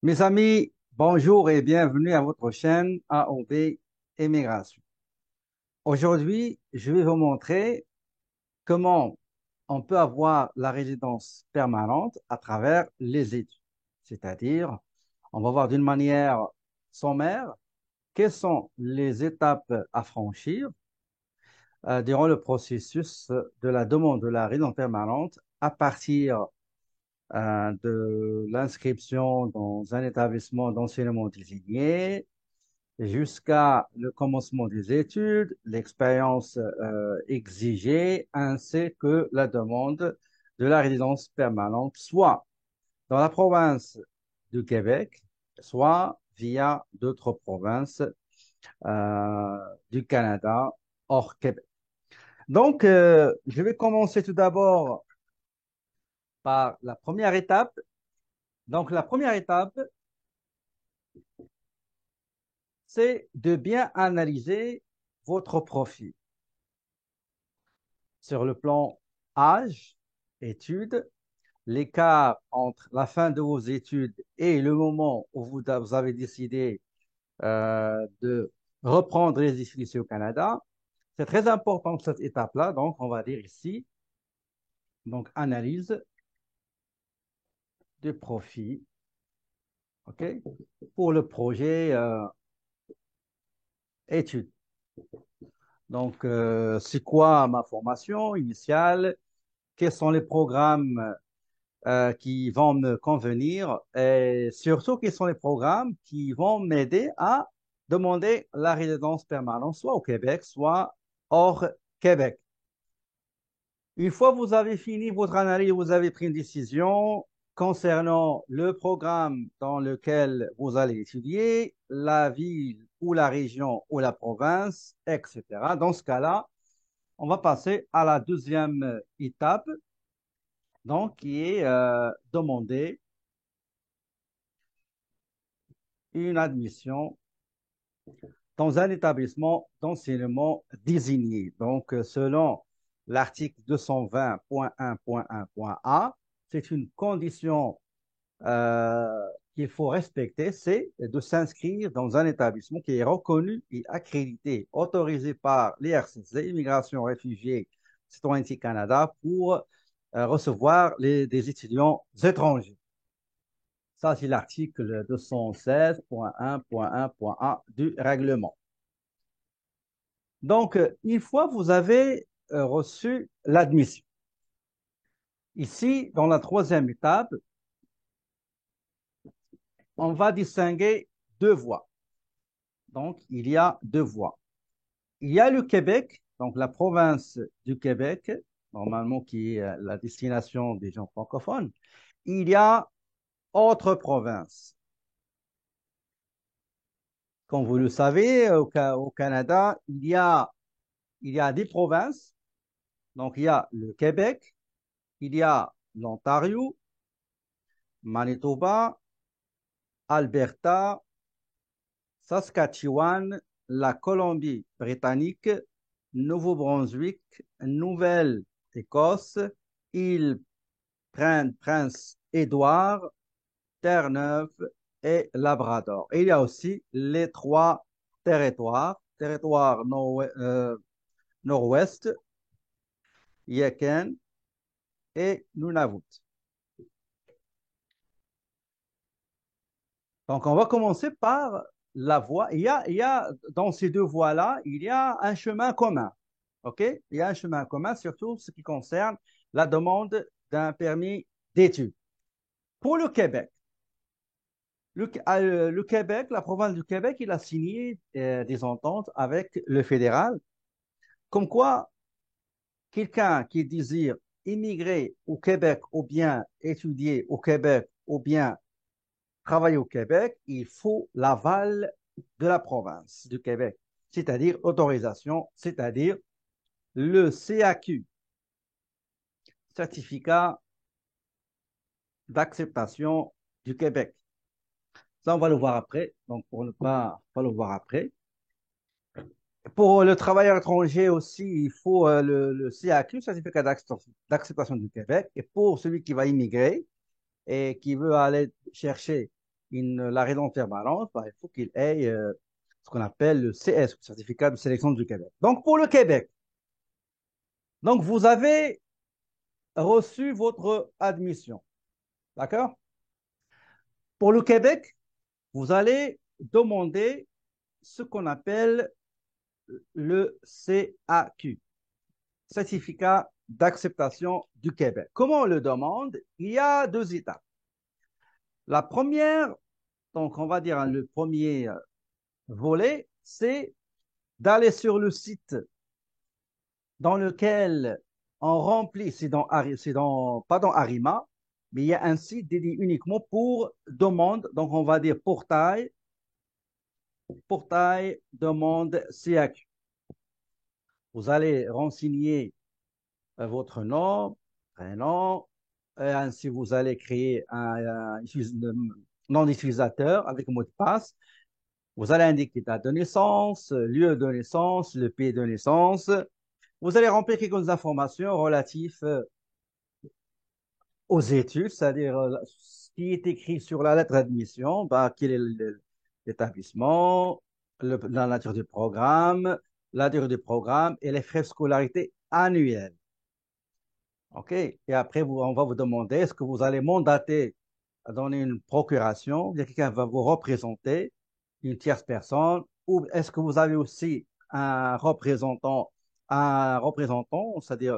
Mes amis, bonjour et bienvenue à votre chaîne AOB Immigration. Aujourd'hui, je vais vous montrer comment on peut avoir la résidence permanente à travers les études. C'est-à-dire, on va voir d'une manière sommaire quelles sont les étapes à franchir durant le processus de la demande de la résidence permanente à partir de l'inscription dans un établissement d'enseignement désigné jusqu'à le commencement des études, l'expérience exigée, ainsi que la demande de la résidence permanente, soit dans la province du Québec, soit via d'autres provinces du Canada hors Québec. Donc, je vais commencer tout d'abord par la première étape. Donc, la première étape, c'est de bien analyser votre profil sur le plan âge, études, l'écart entre la fin de vos études et le moment où vous avez décidé de reprendre les études ici au Canada. C'est très important cette étape-là, donc on va dire ici, donc analyse de profil, OK, pour le projet études. Donc, c'est quoi ma formation initiale? Quels sont les programmes qui vont me convenir et surtout quels sont les programmes qui vont m'aider à demander la résidence permanente, soit au Québec, soit hors Québec. Une fois que vous avez fini votre analyse, vous avez pris une décision concernant le programme dans lequel vous allez étudier, la ville ou la région ou la province, etc. Dans ce cas-là, on va passer à la deuxième étape, donc qui est demander une admission dans un établissement d'enseignement désigné. Donc, selon l'article 220.1.1.a, c'est une condition euh, qu'il faut respecter, c'est de s'inscrire dans un établissement qui est reconnu et accrédité, autorisé par l'IRCC, Immigration, Réfugiés, Citoyenneté Canada, pour recevoir des étudiants étrangers. Ça, c'est l'article 216.1.1.a du règlement. Donc, une fois que vous avez reçu l'admission, ici, dans la troisième étape, on va distinguer deux voies. Donc, il y a deux voies. Il y a le Québec, donc la province du Québec, normalement qui est la destination des gens francophones. Il y a autre province. Comme vous le savez, au Canada, il y a des provinces. Donc, il y a le Québec, il y a l'Ontario, Manitoba, Alberta, Saskatchewan, la Colombie-Britannique, Nouveau-Brunswick, Nouvelle-Écosse, île Prince-Édouard, Terre-Neuve et Labrador. Et il y a aussi les trois territoires, territoire nord-ouest, Yéken et Nunavut. Donc, on va commencer par la voie. Dans ces deux voies-là, il y a un chemin commun. OK? Il y a un chemin commun, surtout ce qui concerne la demande d'un permis d'études. Pour le Québec, le Québec, la province du Québec, il a signé des ententes avec le fédéral, comme quoi quelqu'un qui désire immigrer au Québec ou bien étudier au Québec ou bien travailler au Québec, il faut l'aval de la province du Québec, c'est-à-dire autorisation, c'est-à-dire le CAQ, certificat d'acceptation du Québec. Ça, on va le voir après. Donc, pour ne pas le voir après. Pour le travailleur étranger aussi, il faut le CAQ, certificat d'acceptation du Québec. Et pour celui qui va immigrer et qui veut aller chercher la résidence permanente, bah, il faut qu'il ait ce qu'on appelle le CS, le certificat de sélection du Québec. Donc, pour le Québec, donc vous avez reçu votre admission. D'accord? Pour le Québec, vous allez demander ce qu'on appelle le CAQ, certificat d'acceptation du Québec. Comment on le demande? Il y a deux étapes. La première, donc on va dire le premier volet, c'est d'aller sur le site dans lequel on remplit, pas dans Arima, mais il y a un site dédié uniquement pour demande, donc on va dire portail demande CAQ. Vous allez renseigner votre nom, prénom, et ainsi vous allez créer un nom d'utilisateur avec mot de passe. Vous allez indiquer date de naissance, lieu de naissance, le pays de naissance. Vous allez remplir quelques informations relatives aux études, c'est-à-dire ce qui est écrit sur la lettre d'admission, bah, quel est l'établissement, la nature du programme, la durée du programme et les frais de scolarité annuels. OK? Et après, on va vous demander est-ce que vous allez mandater à donner une procuration, bien quelqu'un va vous représenter, une tierce personne, ou est-ce que vous avez aussi un représentant, c'est-à-dire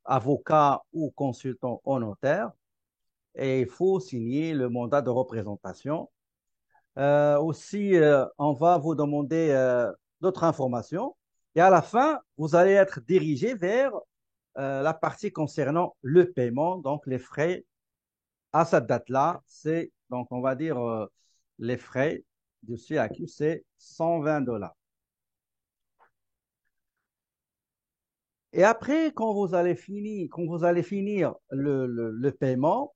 avocat ou consultant au notaire, et il faut signer le mandat de représentation. Aussi, on va vous demander d'autres informations, et à la fin, vous allez être dirigé vers la partie concernant le paiement, donc les frais à cette date-là, c'est, donc on va dire, les frais du CAQ, c'est 120 $. Et après, quand vous allez finir le paiement,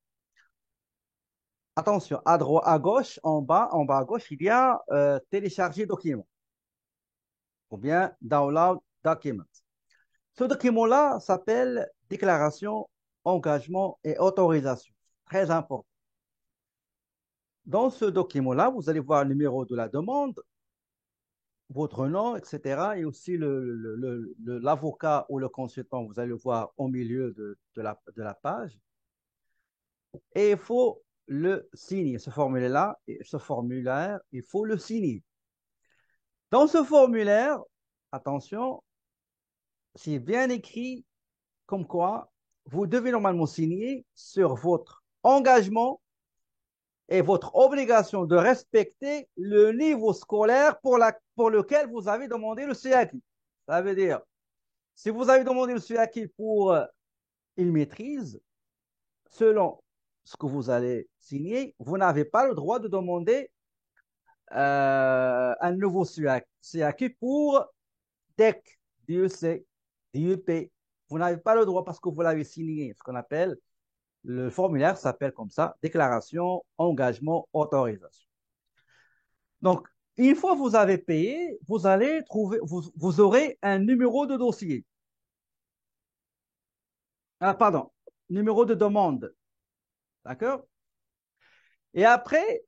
attention, à droite, à gauche, en bas à gauche, il y a télécharger document ou bien download document. Ce document-là s'appelle déclaration, engagement et autorisation. Très important. Dans ce document-là, vous allez voir le numéro de la demande, votre nom, etc. Et aussi l'avocat ou le consultant, vous allez le voir au milieu de la page. Et il faut le signer, ce formulaire, il faut le signer. Dans ce formulaire, attention, c'est bien écrit comme quoi vous devez normalement signer sur votre engagement et votre obligation de respecter le niveau scolaire pour lequel vous avez demandé le CAQ. Ça veut dire, si vous avez demandé le CAQ pour une maîtrise, selon ce que vous allez signer, vous n'avez pas le droit de demander un nouveau CAQ pour DEC, DEC, DEP. Vous n'avez pas le droit parce que vous l'avez signé, ce qu'on appelle, le formulaire s'appelle comme ça, déclaration, engagement, autorisation. Donc, une fois que vous avez payé, vous allez trouver, vous aurez un numéro de dossier. Ah, pardon, numéro de demande. D'accord? Et après,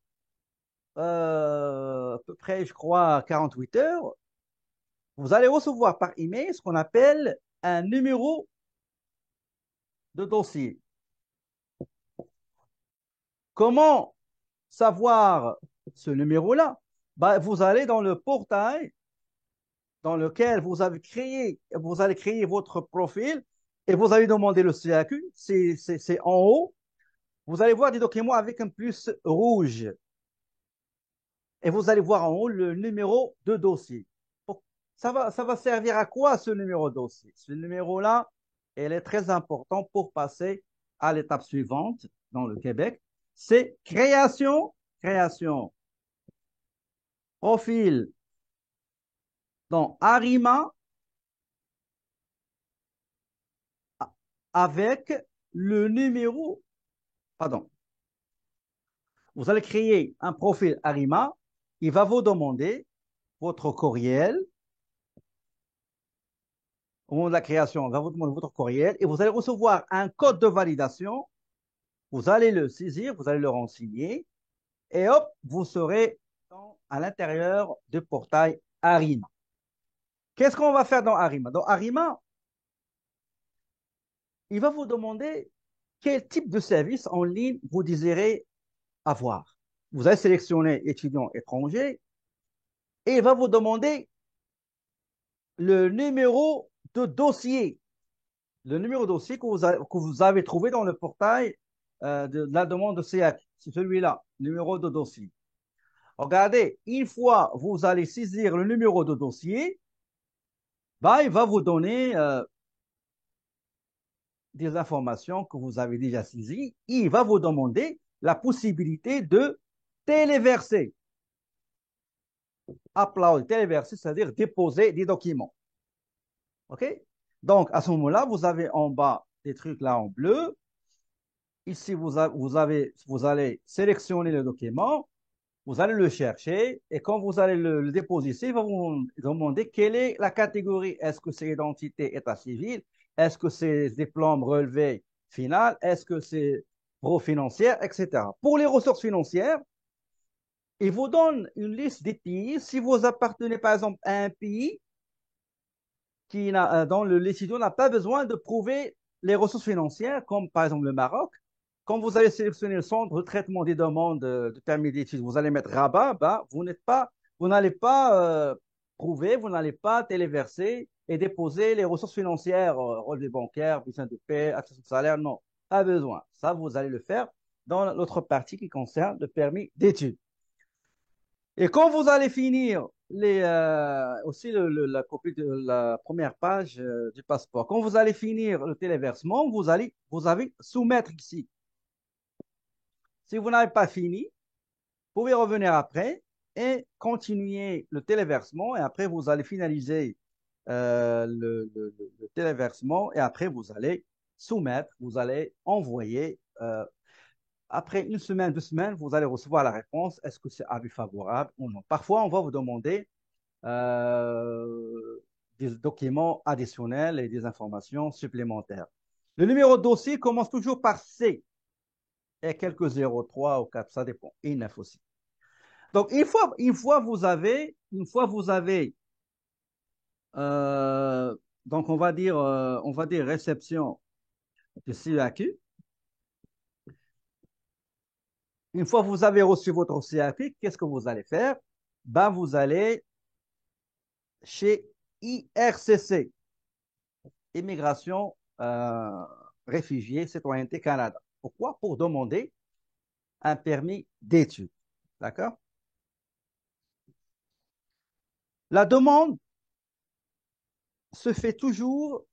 à peu près, je crois, 48 heures, vous allez recevoir par email ce qu'on appelle un numéro de dossier. Comment savoir ce numéro-là? Bah, vous allez dans le portail dans lequel vous allez créer votre profil et vous allez demander le CAQ, c'est en haut. Vous allez voir des documents avec un plus rouge et vous allez voir en haut le numéro de dossier. Ça va servir à quoi ce numéro de dossier? Ce numéro-là, il est très important pour passer à l'étape suivante dans le Québec. C'est création, profil dans Arima avec le numéro, pardon, vous allez créer un profil Arima. Il va vous demander votre courriel. Au moment de la création, il va vous demander votre courriel et vous allez recevoir un code de validation. Vous allez le saisir, vous allez le renseigner et hop, vous serez à l'intérieur du portail Arima. Qu'est-ce qu'on va faire dans Arima? Dans Arima, il va vous demander quel type de service en ligne vous désirez avoir. Vous allez sélectionner étudiant étranger et il va vous demander le numéro de dossier, le numéro de dossier que vous avez trouvé dans le portail de la demande de CAQ. C'est celui-là, numéro de dossier. Regardez, une fois vous allez saisir le numéro de dossier, bah, il va vous donner des informations que vous avez déjà saisies. Il va vous demander la possibilité de téléverser. Upload, téléverser, c'est-à-dire déposer des documents. OK? Donc, à ce moment-là, vous avez en bas des trucs là en bleu. Ici, vous allez sélectionner le document, vous allez le chercher, et quand vous allez le déposer ici, il va vous demander quelle est la catégorie. Est-ce que c'est identité état civil? Est-ce que c'est diplôme relevé final? Est-ce que c'est pro financière, etc. Pour les ressources financières, il vous donne une liste des pays. Si vous appartenez par exemple à un pays dont l'étudiant n'a pas besoin de prouver les ressources financières, comme par exemple le Maroc. Quand vous allez sélectionner le centre de traitement des demandes de permis d'études, vous allez mettre Rabat, bah, vous n'allez pas prouver, vous n'allez pas téléverser et déposer les ressources financières, relevé bancaire, bulletin de paie, attestation de salaire, non, pas besoin. Ça, vous allez le faire dans l'autre partie qui concerne le permis d'études. Et quand vous allez finir aussi la copie de la première page du passeport, quand vous allez finir le téléversement, vous avez soumettre ici. Si vous n'avez pas fini, vous pouvez revenir après et continuer le téléversement. Et après, vous allez finaliser le téléversement et après, vous allez soumettre, vous allez envoyer. Après une semaine, 2 semaines, vous allez recevoir la réponse. Est-ce que c'est avis favorable ou non? Parfois, on va vous demander des documents additionnels et des informations supplémentaires. Le numéro de dossier commence toujours par C et quelques 03 ou 4, ça dépend, et 9 aussi. Donc, une fois vous avez euh, donc on va dire réception de CAQ. Une fois que vous avez reçu votre CAQ, qu'est-ce que vous allez faire? Ben, vous allez chez IRCC, Immigration, Réfugiés, Citoyenneté Canada. Pourquoi? Pour demander un permis d'études. D'accord? La demande se fait toujours,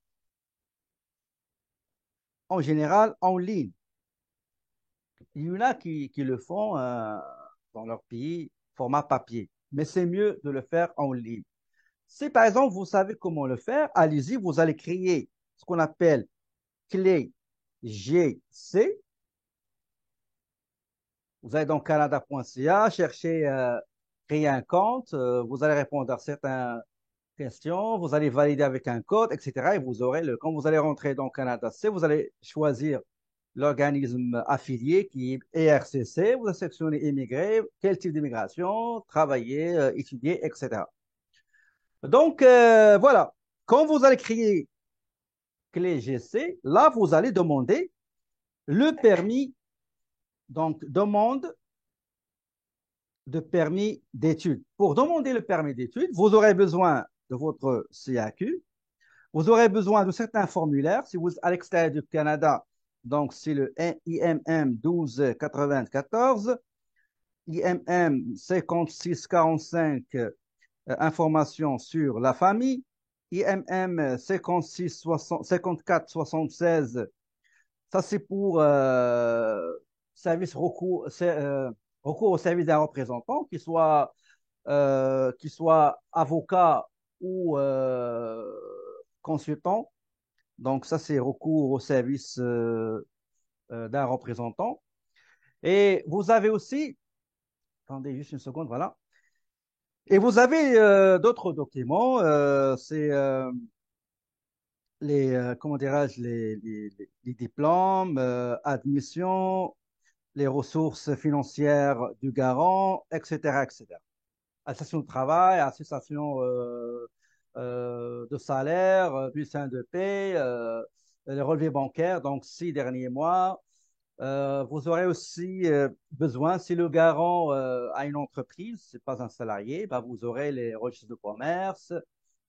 en général, en ligne. Il y en a qui le font dans leur pays, format papier, mais c'est mieux de le faire en ligne. Si par exemple vous savez comment le faire, allez-y, vous allez créer ce qu'on appelle clé GC. Vous allez dans canada.ca, chercher, créer un compte, vous allez répondre à certaines questions, vous allez valider avec un code, etc. Et vous aurez quand vous allez rentrer dans Canada C, vous allez choisir l'organisme affilié qui est ERCC, vous allez sélectionner immigré, quel type d'immigration, travailler, étudier, etc. Donc, voilà. Quand vous allez créer clé GC, là, vous allez demander le permis, donc demande de permis d'études. Pour demander le permis d'études, vous aurez besoin de votre CAQ, vous aurez besoin de certains formulaires. Si vous êtes à l'extérieur du Canada, donc c'est le IMM 1294, IMM 5645, information sur la famille, IMM 54 76, ça c'est pour service recours au service d'un représentant, qui soit avocat ou consultant. Donc ça c'est recours au service d'un représentant. Et vous avez aussi, attendez juste une seconde, voilà. Et vous avez d'autres documents, c'est comment dirais-je, les diplômes, admission, les ressources financières du garant, etc., etc. Attestation de travail, attestation de salaire, bulletin de paie, les relevés bancaires, donc 6 derniers mois. Vous aurez aussi besoin, si le garant a une entreprise, ce n'est pas un salarié, bah, vous aurez les registres de commerce,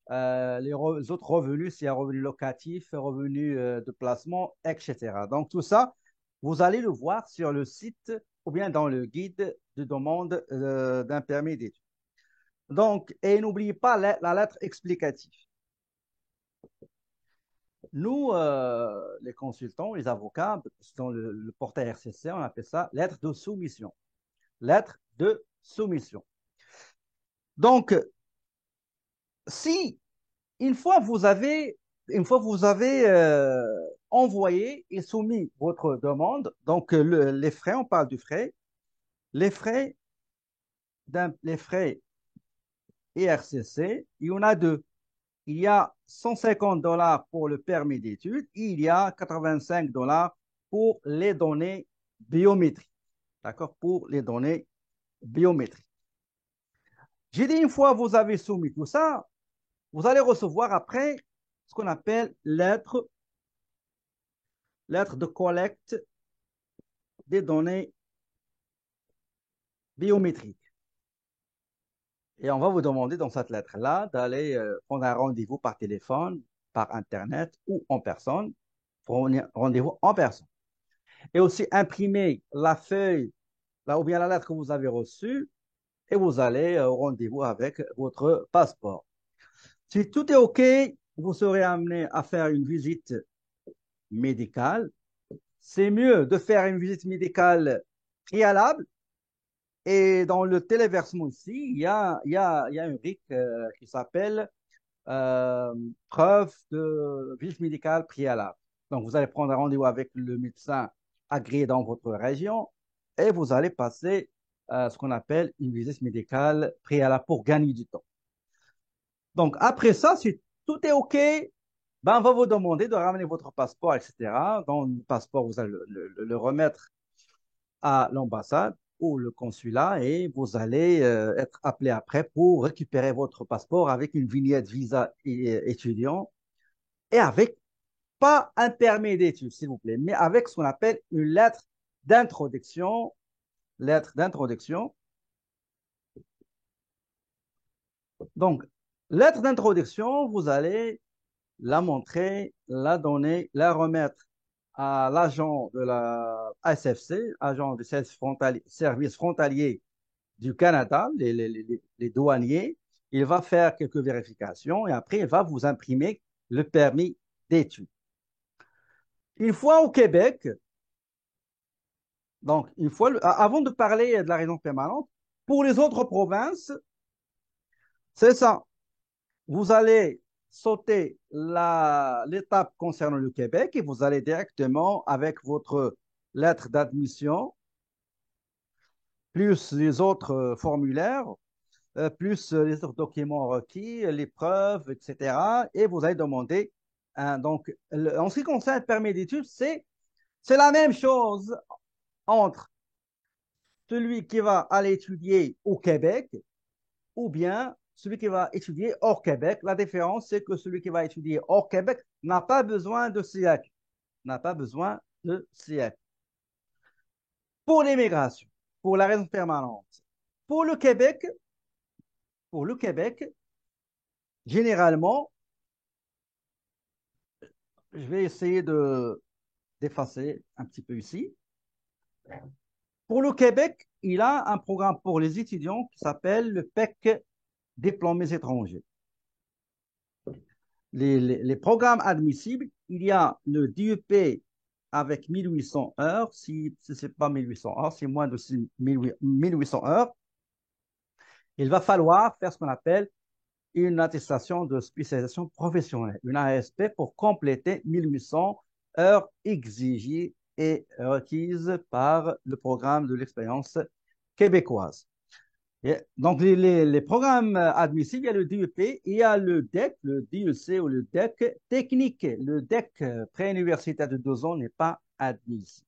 les autres revenus, s'il y a revenus locatifs, revenus de placement, etc. Donc tout ça, vous allez le voir sur le site ou bien dans le guide de demande d'un permis d'études. Donc, et n'oubliez pas la lettre explicative. Nous, les consultants, les avocats, dans le portail RCC, on appelle ça lettre de soumission. Lettre de soumission. Donc, si une fois vous avez envoyé et soumis votre demande, donc les frais, on parle du frais, les frais, les frais IRCC, il y en a deux. Il y a 150 dollars pour le permis d'études et il y a 85 dollars pour les données biométriques. D'accord? Pour les données biométriques. J'ai dit une fois que vous avez soumis tout ça, vous allez recevoir après ce qu'on appelle lettre de collecte des données biométriques. Et on va vous demander dans cette lettre-là d'aller prendre un rendez-vous par téléphone, par Internet ou en personne. Prendre un rendez-vous en personne. Et aussi imprimer la feuille, là, ou bien la lettre que vous avez reçue, et vous allez au rendez-vous avec votre passeport. Si tout est OK, vous serez amené à faire une visite médicale. C'est mieux de faire une visite médicale préalable. Et dans le téléversement aussi, il y a un RIC qui s'appelle preuve de visite médicale préalable. Donc, vous allez prendre un rendez-vous avec le médecin agréé dans votre région et vous allez passer ce qu'on appelle une visite médicale préalable pour gagner du temps. Donc, après ça, si tout est OK, ben, on va vous demander de ramener votre passeport, etc. Donc, le passeport, vous allez le remettre à l'ambassade ou le consulat et vous allez être appelé après pour récupérer votre passeport avec une vignette visa étudiant et avec pas un permis d'études, s'il vous plaît, mais avec ce qu'on appelle une lettre d'introduction. Lettre d'introduction. Donc, lettre d'introduction, vous allez la montrer, la donner, la remettre à l'agent de la SFC, agent du service frontalier du Canada, les douaniers. Il va faire quelques vérifications et après, il va vous imprimer le permis d'études. Une fois au Québec, donc une fois, avant de parler de la résidence permanente, pour les autres provinces, c'est ça. Vous allez sauter l'étape concernant le Québec et vous allez directement avec votre lettre d'admission, plus les autres formulaires, plus les autres documents requis, les preuves, etc. Et vous allez demander, donc, en ce qui concerne le permis d'études, c'est la même chose entre celui qui va aller étudier au Québec ou bien celui qui va étudier hors Québec. La différence, c'est que celui qui va étudier hors Québec n'a pas besoin de SIAC. N'a pas besoin de SIAC. Pour l'immigration, pour la résidence permanente, pour le Québec, pour le Québec, généralement, je vais essayer d'effacer un petit peu ici. Pour le Québec, il a un programme pour les étudiants qui s'appelle le PEC diplômés étrangers. Les programmes admissibles, il y a le DEP avec 1800 heures. Si ce n'est pas 1800 heures, c'est moins de 1800 heures. Il va falloir faire ce qu'on appelle une attestation de spécialisation professionnelle, une ASP, pour compléter 1800 heures exigées et requises par le programme de l'expérience québécoise. Et donc, les programmes admissibles, il y a le DEP, il y a le DEC, le DEC ou le DEC technique. Le DEC pré-universitaire de 2 ans n'est pas admissible.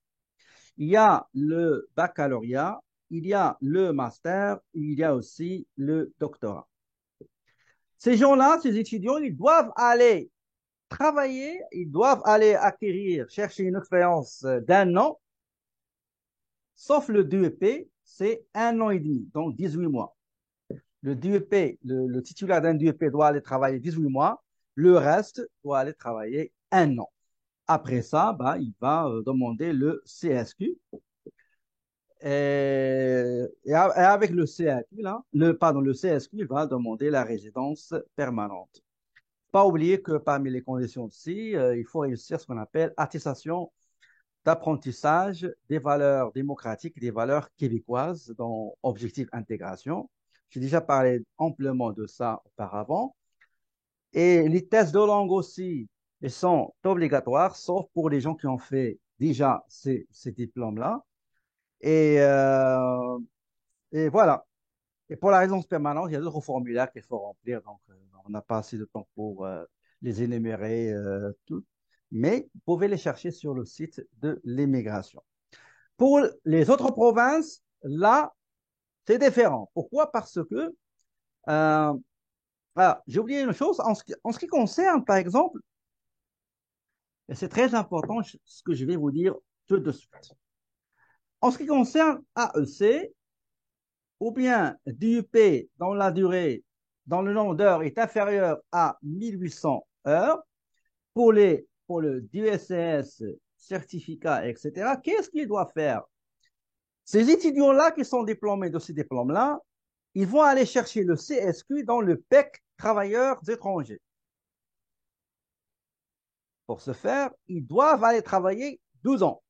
Il y a le baccalauréat, il y a le master, il y a aussi le doctorat. Ces gens-là, ces étudiants, ils doivent aller travailler, ils doivent aller acquérir, chercher une expérience d'un an, sauf le DEP, c'est un an et demi, donc 18 mois. Le DEP, le titulaire d'un DEP doit aller travailler 18 mois, le reste doit aller travailler un an. Après ça, bah, il va demander le CSQ. Et avec le CSQ, là, pardon, le CSQ va demander la résidence permanente. Pas oublier que parmi les conditions aussi, il faut réussir ce qu'on appelle attestation d'apprentissage des valeurs démocratiques, des valeurs québécoises dans Objectif Intégration. J'ai déjà parlé amplement de ça auparavant. Et les tests de langue aussi, ils sont obligatoires, sauf pour les gens qui ont fait déjà ces diplômes-là. Et, euh, et voilà. Et pour la résidence permanente, il y a d'autres formulaires qu'il faut remplir. Donc, on n'a pas assez de temps pour les énumérer tous. Mais vous pouvez les chercher sur le site de l'immigration. Pour les autres provinces, là, c'est différent. Pourquoi? Parce que, euh, j'ai oublié une chose, en ce qui concerne, par exemple, et c'est très important ce que je vais vous dire tout de suite. En ce qui concerne AEC, ou bien DUP dont la durée, dans le nombre d'heures est inférieur à 1800 heures, pour le DUSCS, certificat, etc., qu'est-ce qu'il doit faire? Ces étudiants-là qui sont diplômés de ces diplômes-là, ils vont aller chercher le CSQ dans le PEC travailleurs étrangers. Pour ce faire, ils doivent aller travailler 12 ans.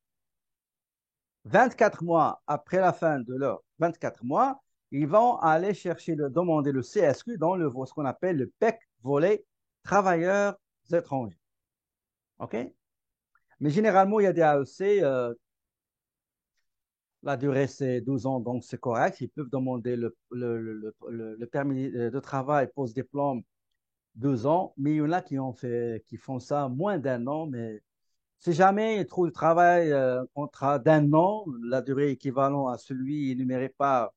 24 mois après la fin de leurs 24 mois, ils vont aller chercher, demander le CSQ dans ce qu'on appelle le PEC volet travailleurs étrangers. OK? Mais généralement, il y a des AEC, la durée c'est 12 ans, donc c'est correct. Ils peuvent demander le permis de travail post-diplôme 2 ans, mais il y en a qui font ça moins d'un an, mais si jamais ils trouvent du travail, un contrat d'un an, la durée équivalente à celui énuméré par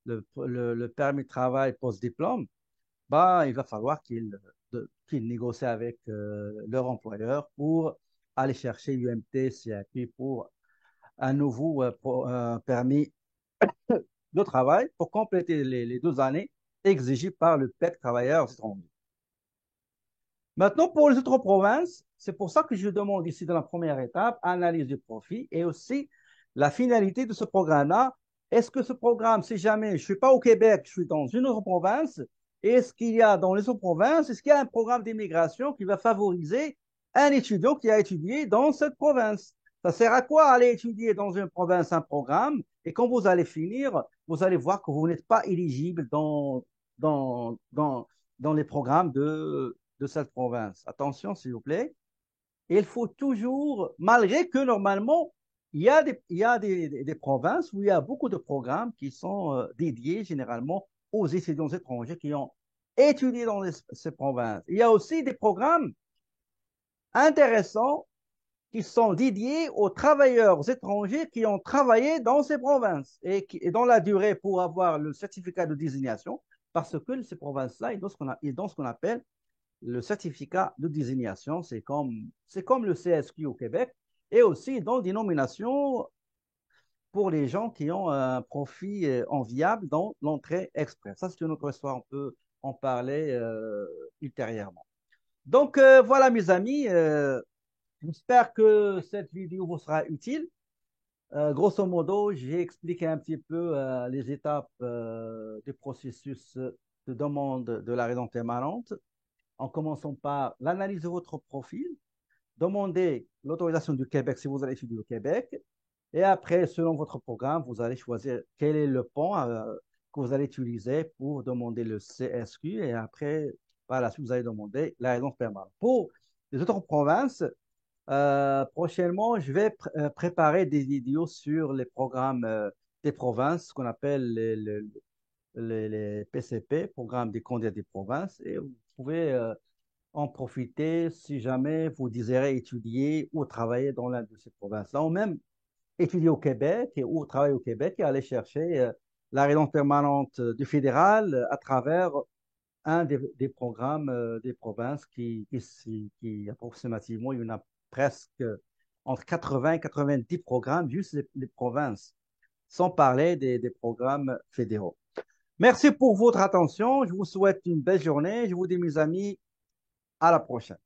le permis de travail post-diplôme, bah, il va falloir qu'ils négocient avec leur employeur pour aller chercher UMT, CAP pour un nouveau permis de travail pour compléter les 2 années exigées par le PEC travailleurs étrangers. Maintenant, pour les autres provinces, c'est pour ça que je demande ici dans la première étape, analyse du profit et aussi la finalité de ce programme-là. Est-ce que ce programme, si jamais je ne suis pas au Québec, je suis dans une autre province, est-ce qu'il y a dans les autres provinces, est-ce qu'il y a un programme d'immigration qui va favoriser un étudiant qui a étudié dans cette province? Ça sert à quoi aller étudier dans une province un programme et quand vous allez finir, vous allez voir que vous n'êtes pas éligible dans, dans, dans les programmes de cette province. Attention, s'il vous plaît. Il faut toujours, malgré que normalement, il y a des provinces où il y a beaucoup de programmes qui sont dédiés généralement aux étudiants étrangers qui ont étudié dans ces provinces. Il y a aussi des programmes intéressants qui sont dédiés aux travailleurs étrangers qui ont travaillé dans ces provinces et dans la durée pour avoir le certificat de désignation, parce que ces provinces-là, ils ont ce qu'on appelle le certificat de désignation, c'est comme le CSQ au Québec, et aussi dans des nominations pour les gens qui ont un profit enviable dans l'entrée express. Ça, c'est une autre histoire, on peut en parler ultérieurement. Donc, voilà, mes amis, j'espère que cette vidéo vous sera utile. Grosso modo, j'ai expliqué un petit peu les étapes du processus de demande de la résidence permanente en commençant par l'analyse de votre profil, demander l'autorisation du Québec si vous allez étudier au Québec, et après, selon votre programme, vous allez choisir quel est le pont que vous allez utiliser pour demander le CSQ, et après, par la suite, vous allez demander la résidence permanente. Pour les autres provinces, prochainement, je vais préparer des vidéos sur les programmes des provinces, ce qu'on appelle les PCP, programmes des candidats des provinces, et vous pouvez en profiter si jamais vous désirez étudier ou travailler dans l'une de ces provinces-là, ou même étudier au Québec ou travailler au Québec et aller chercher la résidence permanente du fédéral à travers un des programmes des provinces qui approximativement, il y en a presque entre 80 et 90 programmes, juste les provinces, sans parler des programmes fédéraux. Merci pour votre attention. Je vous souhaite une belle journée. Je vous dis, mes amis, à la prochaine.